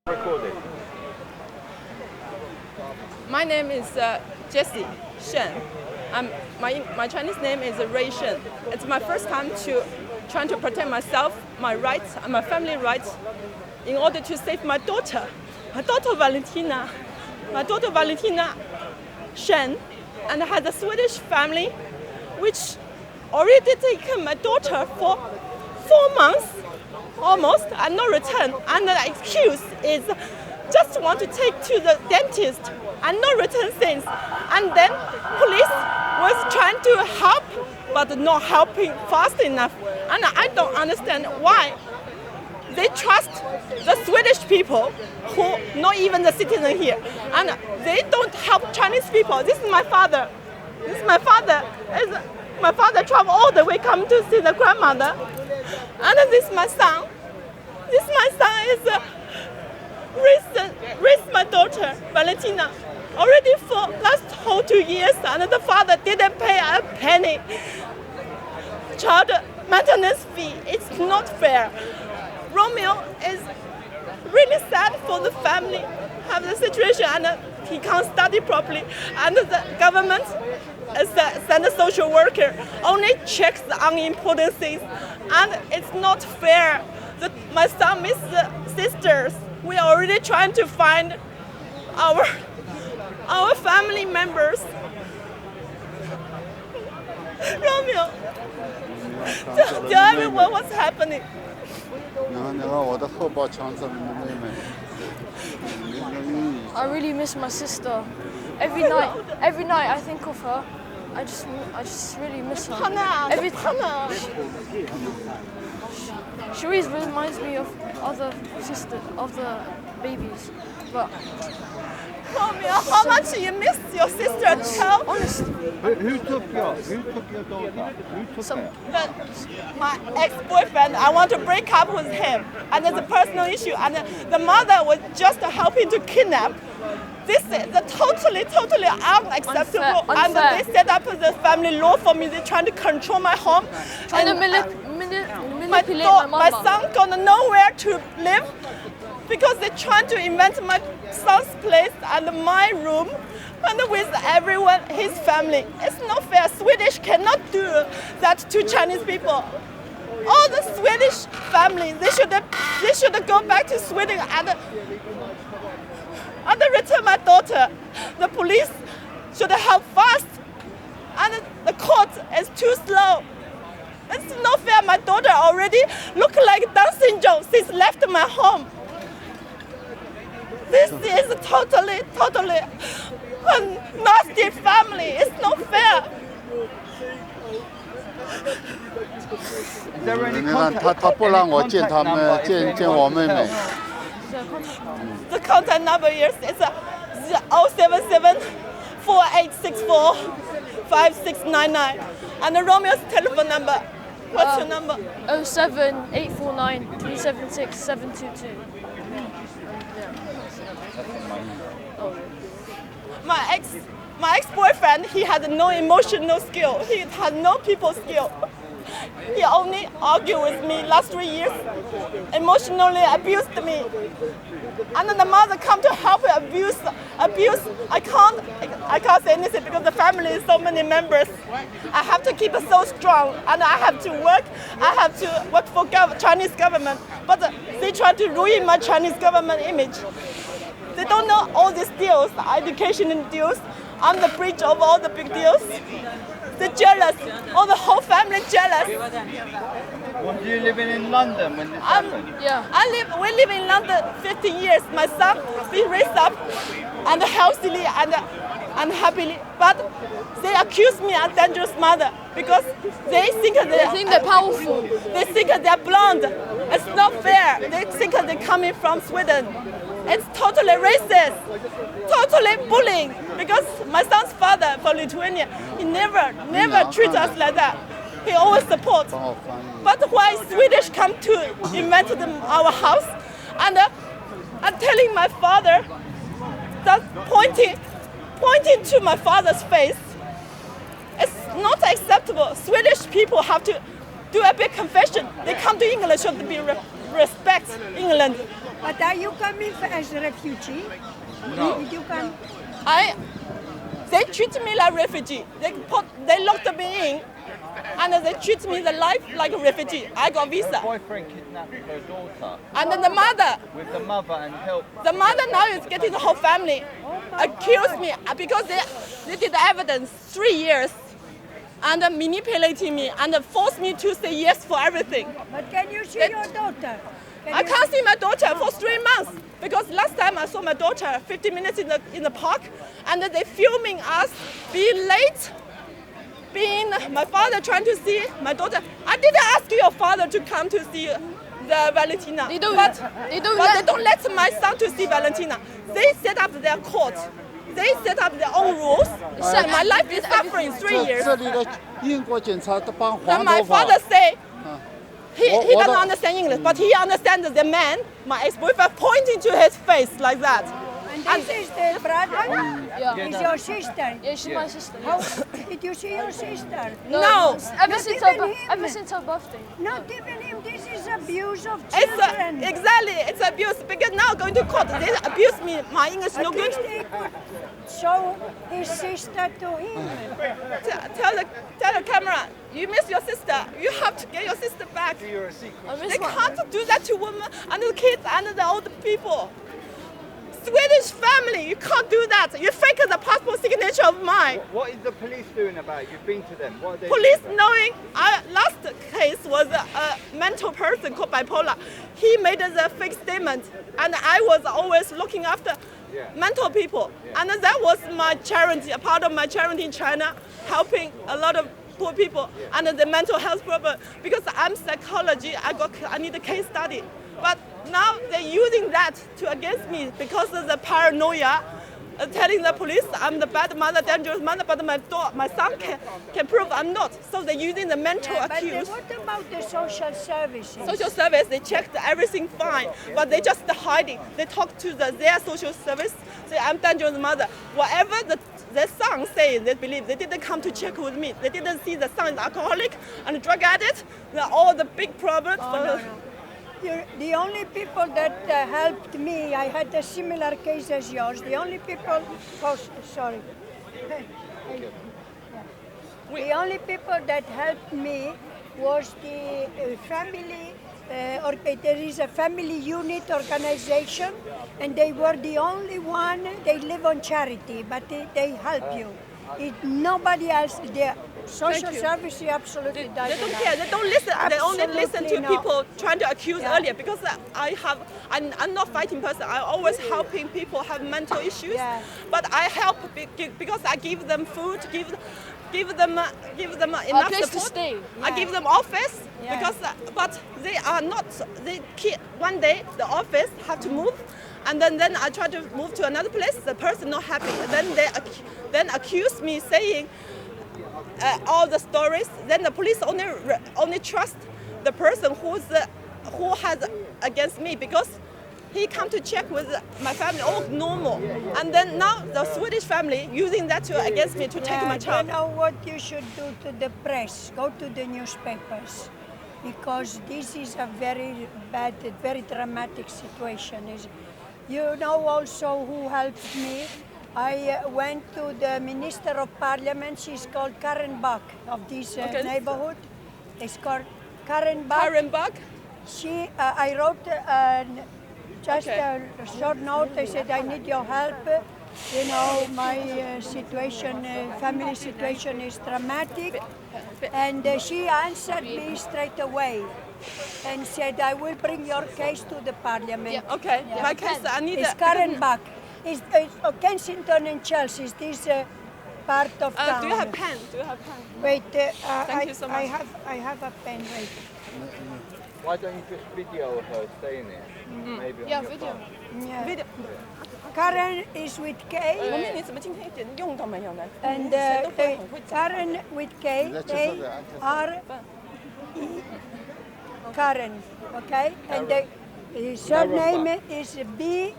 Recording. My name is Jessie Shen. My Chinese name is Ray Shen. It's my first time trying to protect myself, my rights, and my family rights in order to save my daughter Valentina. My daughter Valentina Shen, and has a Swedish family which already taken my daughter for 4 months almost and no return. And the excuse is just want to take to the dentist and no return since. And then police was trying to help but not helping fast enough. And I don't understand why they trust the Swedish people who not even the citizen here. And they don't help Chinese people. This is my father. My father traveled all the way come to see the grandmother. And this is my son. This my son is raised my daughter, Valentina, already for last whole 2 years, and the father didn't pay a penny child maintenance fee. It's not fair. Romeo is really sad for the family, have the situation, and he can't study properly. And the government send a social worker, only checks the unimportant things, and it's not fair. My son misses the sisters. We are already trying to find our family members. Romeo, tell everyone what's happening. 你看我的后抱强着你的妹妹。 I really miss my sister. Every night I think of her. I just really miss her. Every time. She always reminds me of other babies. But Romeo, how much you miss your sister? Tell. honestly, Who took your daughter? Who took her? My ex-boyfriend, I want to break up with him, and it's a personal issue. And the mother was just helping to kidnap. This is totally unacceptable. Unfair. And they set up the family law for me. They're trying to control my home. trying to And, manipulate my my mama. son got nowhere to live because they're trying to invent my son's place and my room and with everyone, his family. It's not fair. Swedish cannot do that to Chinese people. All the Swedish families, they should go back to Sweden and return my daughter. The police should help fast, and the court is too slow. It's not fair. My daughter already look like Down syndrome since left my home. This is totally a nasty family. It's not fair. 你看他不让我见他们见我妹妹。 The contact number is 077 4864 5699, and the Romeo's telephone number. What's your number? 07849 376 722. My ex-boyfriend, he had no emotional skill. He had no people skill. He only argued with me last 3 years, emotionally abused me. And then the mother come to help abuse. I can't say anything because the family is so many members. I have to keep it so strong, and I have to work for Chinese government. But they try to ruin my Chinese government image. They don't know all these deals, education deals. I'm the bridge of all the big deals. They're jealous. All the whole family jealous. Were you living in London when this happened? Yeah. We live in London 15 years. My son been raised up and healthily and happily. But they accuse me as dangerous mother because they think they're powerful. They think they're blonde. It's not fair. They think they're coming from Sweden. It's totally racist, totally bullying. Because my son's father from Lithuania, he never treat us like that. He always supports. But why Swedish come to invent our house, and I'm telling my father that pointing to my father's face, it's not acceptable. Swedish people have to do a big confession. They come to England should be respect England. But are you coming as a refugee? No. Did you come? They treat me like refugee. They locked me in, and they treat me the life like a refugee. I got Her visa, boyfriend kidnapped her daughter and then the mother and helped. The mother now is getting the whole family accuse me because they did the evidence 3 years and manipulating me and forced me to say yes for everything. But can you see your daughter? I can't see my daughter for 3 months because last time I saw my daughter 50 minutes in the park and they filming us being late, being my father trying to see my daughter. I didn't ask your father to come to see the Valentina. They don't but they they don't let my son to see Valentina. They set up their court. They set up their own rules. And my life is suffering 3 years. 这里的英国警察都帮 Then 黄 my 头发 father say he What- doesn't understand English, but he understands the man, my ex-boyfriend, pointing to his face like that. And this is the brother? Yeah. Is your sister? Yeah, she's my sister. How did you see your sister? No. Ever Not since even her him. ever since her birthday. Not even him. This is abuse of It's children. exactly, it's abuse because now going to court, they abuse me. My English no At good. least they could show his sister to him. Tell the camera, you miss your sister. You have to get your sister back. You're a secret. I miss They my can't do that to women and the kids and the old people. Swedish family, you can't do that. You fake the passport signature of mine. What is the police doing about it? You've been to them. What are they Police doing about knowing, last case was a mental person called bipolar. He made the fake statement, and I was always looking after Yeah. mental people. And that was my charity, a part of my charity in China, helping a lot of poor people and the mental health problem. Because I'm psychology, I need a case study. But now they're using that to against me because of the paranoia, telling the police I'm the bad mother, dangerous mother, but my son can prove I'm not. So they're using the mental But accused. what about the social services? Social service, they checked everything fine, but they just hiding. They talk to their social service, say I'm dangerous mother. Whatever the son say, they believe. They didn't come to check with me. They didn't see the son is alcoholic and drug addict. All the big problems. No. The only people that helped me, I had a similar case as yours. The only people, sorry. The only people that helped me was the family, or there is a family unit organization, and they were the only one, they live on charity, but they help you. Nobody else, the social you. service absolutely They doesn't don't help. care. They don't listen. They only listen to Absolutely not. people trying to accuse Yeah. earlier because I'm not fighting person. I'm always helping people have mental issues. Yeah. But I help because I give them food, give them enough place support. to stay. I give them office Yeah. because but they are not. One day the office have to move. And then I try to move to another place. The person not happy. And then they accuse me saying all the stories. Then the police only trust the person who has against me because he come to check with my family. All normal. And then now the Swedish family using that against me to take my child. You know what you should do to the press? Go to the newspapers, because this is a very bad, very dramatic situation. You know also who helped me? I went to the Minister of Parliament. She's called Karen Bach of this neighborhood. It's called Karen Bach. Karen Bach. I wrote just a short note. I said, I need your help. You know, my family situation is dramatic. And she answered me straight away and said, I will bring your case to the parliament. Yeah, okay. Yeah. My case, I need It's Karen Bach. It's Kensington and Chelsea. Is this part of town? Do you have pen? Wait, Thank you so much. I have a pen. Wait. Why don't you just video her staying there? Maybe on Yeah, your video. phone. Yeah. Video. Karen is with K. 我们你怎么今天一点用都没有呢？ And 谁都会很会讲。 Karen with K, A-R-E, Karen, okay? And the surname is B-U-C-K,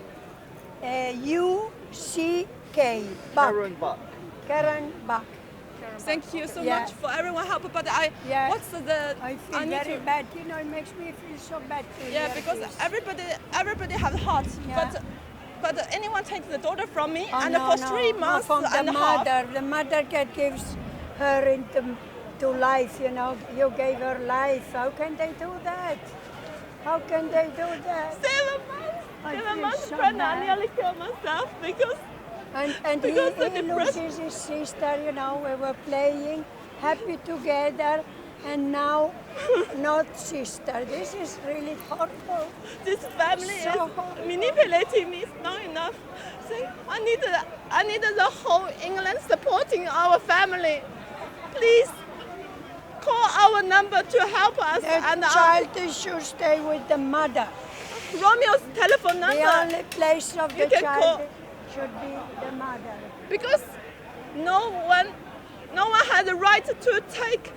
Bach. Karen Buck. Karen Bach. Thank you so Yeah. much for everyone help. But Yeah. what's the? I feel need very to- bad. You know, it makes me feel so bad to Yeah, hear because this. everybody have heart, Yeah. but anyone takes the daughter from me, Oh, and no, for no. 3 No, months from and the a half. mother. The mother gives her into to life. You know, you gave her life. How can they do that? How can they do that? 7 months. I 7 feel months so pregnant. I bad. nearly killed myself because And Because the he depression- loses his sister, you know, we were playing, happy together, and now not sister. This is really horrible. this family So is horrible. manipulating me. It's not enough. So I need the whole England supporting our family. Please call our number to help us. The And child should stay with the mother. Romeo's telephone The number. only place of You the can child call. should be the mother. Because no one has the right to take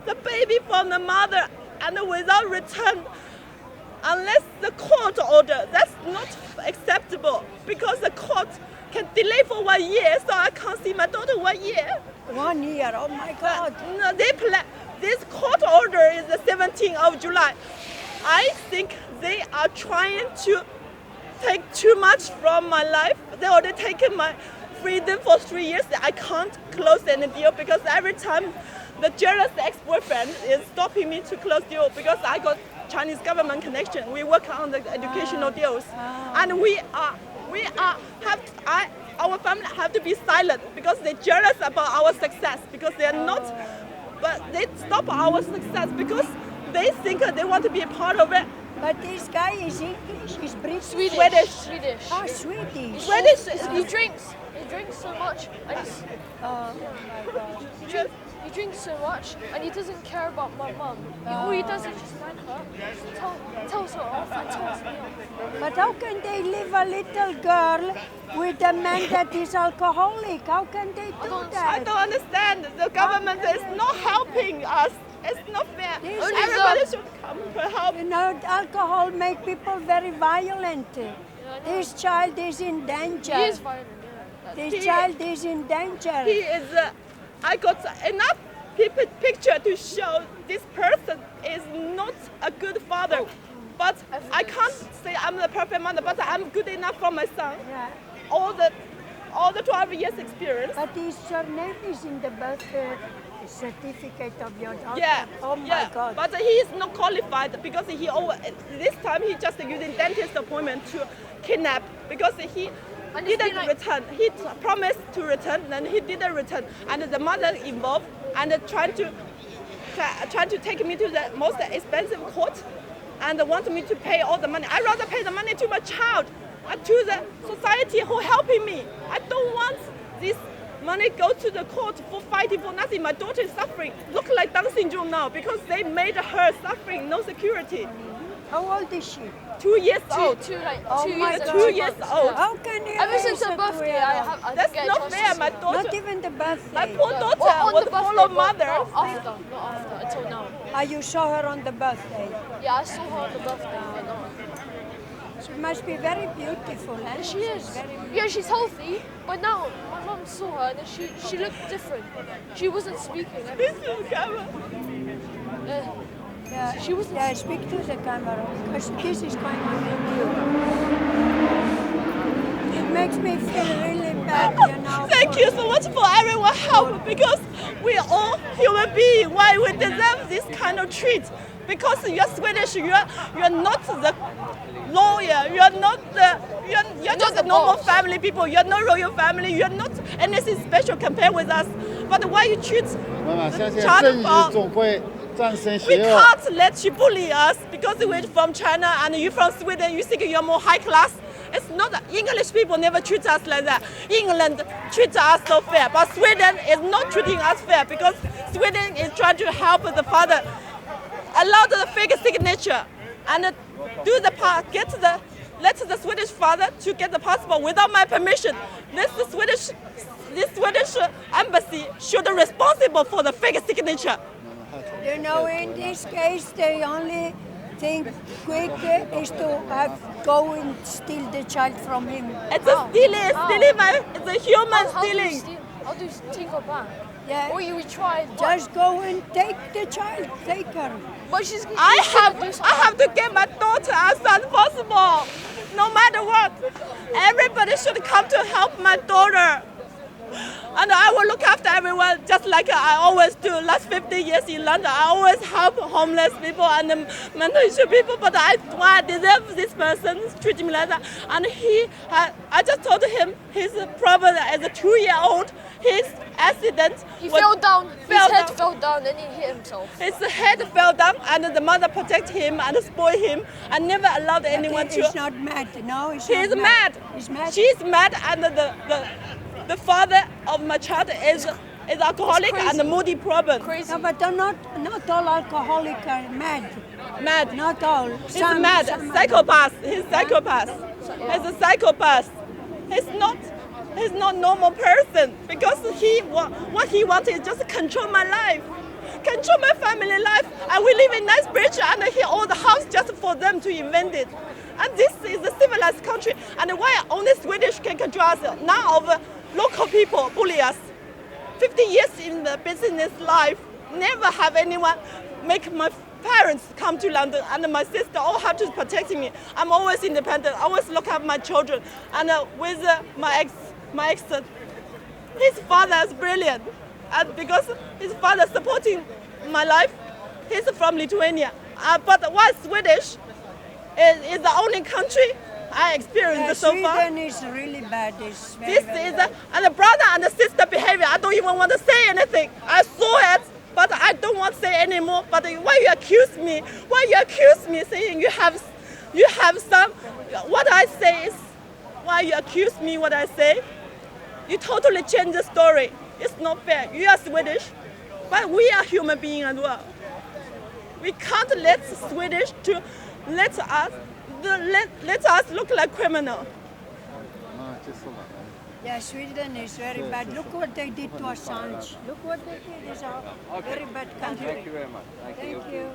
the baby from the mother and without return unless the court order. That's not acceptable because the court can delay for 1 year, so I can't see my daughter 1 year. 1 year, oh my God. No, this court order is the 17th of July. I think they are trying to take too much from my life. They already taken my freedom for 3 years. I can't close any deal because every time the jealous ex-boyfriend is stopping me to close deal because I got Chinese government connection. We work on the educational deals, and our family have to be silent because they're jealous about our success because they are not. But they stop our success because they think they want to be a part of it. But this guy is English, he's British. Swedish. Swedish. Oh, Swedish. Swedish. He drinks so much, and Oh my God. he drinks so much, and he doesn't care about my mum. All he does is just nag her, tells her off, and tells me off. But how can they leave a little girl with a man that is alcoholic? How can they do I that? don't understand. The government is not helping us. It's not fair. This is Everybody should come to help. You know, alcohol make people very violent. This child is in danger. He is violent. Yeah. This child is in danger. He is. I got enough picture to show this person is not a good father. But I can't say I'm the perfect mother, but I'm good enough for my son. Yeah. All the 12 years experience. But his surname is in the birth certificate of your daughter. Yeah, Oh my yeah. God. But he is not qualified because this time he just using dentist appointment to kidnap because he And it's didn't been like- return. He promised to return, then he didn't return, and the mother involved and trying to take me to the most expensive court, and want me to pay all the money. I'd rather pay the money to my child and to the society who helping me. I don't want this money go to the court for fighting for nothing. My daughter is suffering. Look like Down syndrome now because they made her suffering, no security. How old is she? 2 years old. Two Oh years my and God. 2 2 years months, old. yeah. How can you Ever since raise her a birthday, 2-year-old? I That's didn't get a not chance fair. to My see her. daughter, Not even the birthday. my poor daughter Well, on would the birthday, follow but mother. not after, until now. You saw her on the birthday. Yeah, I saw her on the birthday, but not. She must be very beautiful, eh? She is. Very Yeah, she's healthy, but now my mum saw her and she looked different. She wasn't speaking. This is camera. Yeah, She wasn't- Yeah, speak to the camera because this is going on YouTube. It makes me feel really bad, you know. Thank you so much for everyone help because we are all human beings. Why we deserve this kind of treat? Because you're Swedish, you're not the lawyer, you're just the a normal boss. family people. You're not royal family. You're not anything special compared with us. But why you treat 妈妈，相信 China 正义 for- 总会战胜 We 邪恶。 can't let you bully us because we're from China and you from Sweden. You think you're more high class. It's not. English people never treat us like that. England treats us so fair, but Sweden is not treating us fair because Sweden is trying to help the father allow the fake signature and do the part, let the Swedish father to get the passport without my permission. This Swedish embassy should be responsible for the fake signature. You know, in this case, the only thing quick is to go and steal the child from him. It's a stealing, How? stealing it's a human How do you stealing. steal? How do you take her back? Yeah. We tried. Just go and take the child, take her. But she's I she's gonna do have something. to get my daughter as soon as possible, no matter what. Everybody should come to help my daughter. And I will look after everyone just like I always do. Last 50 years in London, I always help homeless people and mental issue people. But why I deserve this person treat me like that? And I just told him his problem as a 2-year-old. His accident. He fell down. His head down. fell down and he hit himself. His head fell down, and the mother protect him and spoil him, and never allowed anyone He's to. not mad. No, he's He's not mad. He's mad. She's mad, and the father of my child is alcoholic and a moody problem. Crazy. No, but not all alcoholics are mad. Mad. Not all. He's mad. Psychopath. He's psychopath. He's a psychopath. He's not normal person because what he wants is just control my life, control my family life. And we live in nice bridge and he owned the house just for them to invent it. And this is a civilized country. And why only Swedish can control us? None of local people bully us. 50 years in the business life, never have anyone make my parents come to London, and my sister all have to protect me. I'm always independent, always look after my children. And with my ex, his father is brilliant. And because his father supporting my life, he's from Lithuania. But why Swedish is the only country I experienced so far. Sweden is really bad. It's very, This very is bad. and the brother and the sister behavior. I don't even want to say anything. I saw it, but I don't want to say anymore. But why you accuse me? Why you accuse me saying you have some? What I say is why you accuse me? What I say? You totally change the story. It's not fair. You are Swedish, but we are human beings as well. We can't let Swedish to let us look like criminal. Yeah, Sweden is very bad. Look what they did to Assange. Look what they did. It's a very bad country. Thank you very much. Thank you. Thank you.